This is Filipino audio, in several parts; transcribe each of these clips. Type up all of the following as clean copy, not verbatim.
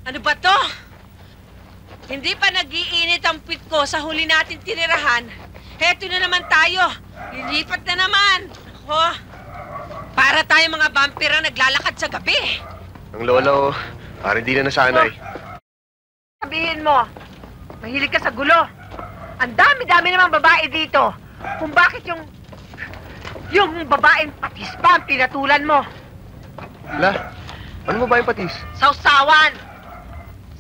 Ano ba to? Hindi pa nag-iinit ang pit ko sa huli natin tinirahan. Heto na naman tayo. Lilipat na naman. Ako, para tayo mga vampira naglalakad sa gabi. Ang lola, parang hindi na nasanay. Sabihin mo, mahilig ka sa gulo. Ang dami-dami namang babae dito. Kung bakit yung babaeng patis pa ang pinatulan mo. La, ano mo ba yung patis? Sausawan!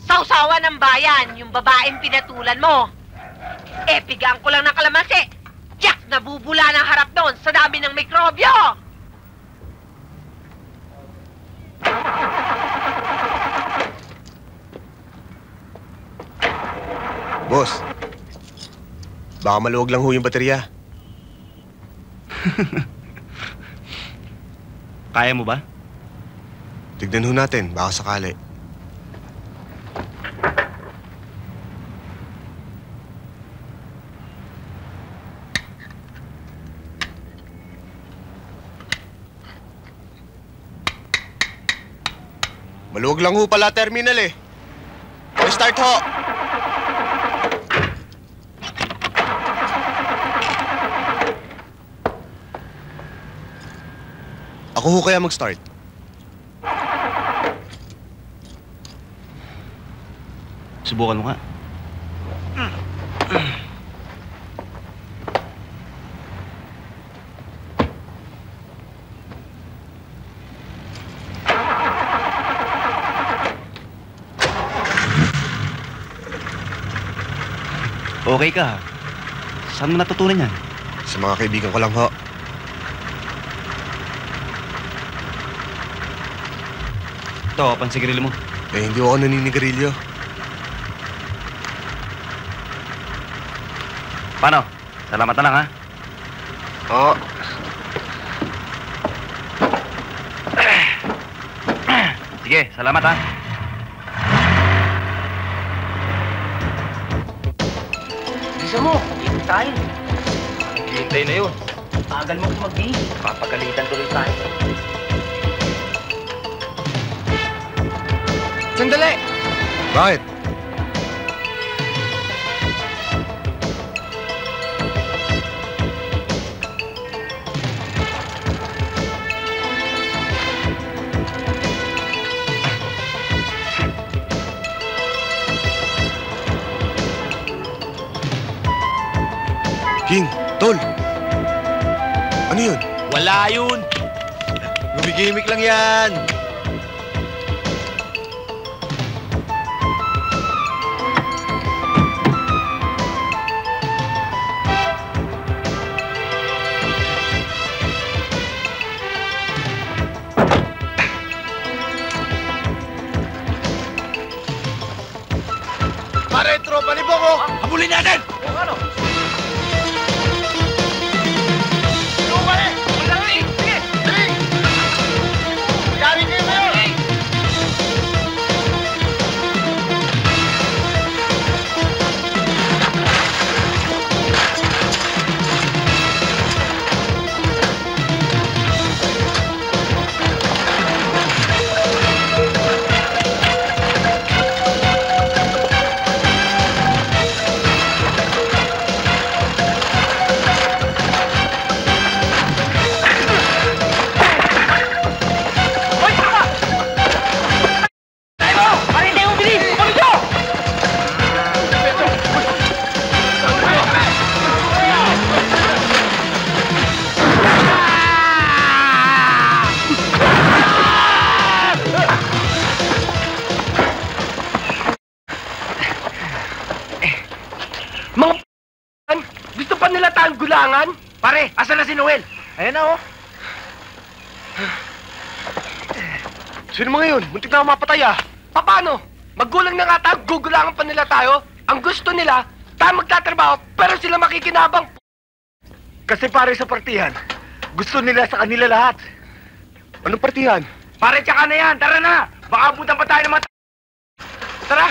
Sausawan ng bayan, yung babaeng pinatulan mo. Pigaan ko lang ng kalamansi. Tiyak, nabubula ng harap doon sa dami ng mikrobyo! Boss, baka maluwag lang ho yung baterya. Kaya mo ba? Tignan ho natin, baka sakali. Maluwag lang ho pala terminal eh. Start ho! Ako ho kaya mag-start. Subukan mo nga. Okay ka. Saan mo natutunan yan? Sa mga kaibigan ko lang ho. Ito, pansigarilyo mo. Hindi ako naninigarilyo. Paano? Salamat na lang, ha? Oo. Sige, salamat, ha? Bisa mo, ikot tayo. Hintay na yun. Bagal mo mag-i. Papagalitan tuloy tayo. Sandali! Bakit? King, Tol! Ano yun? Wala yun! Gumigimik lang yan! Pare, tropa ni Boko! Habulin natin! Ano? Gusto pa nila tayong gulangan? Pare, asan na si Noel? Ayan na, oh. Sino mga yun? Muntik na ako mapatay, ah. Paano? Maggulang na nga tayo, gugulangan pa nila tayo. Ang gusto nila, tayo magtatrabaho, pero sila makikinabang. Kasi pare sa partihan, gusto nila sa kanila lahat. Anong partihan? Pare, tsaka na yan. Tara na. Baka abutan pa tayo ng mga... Tara.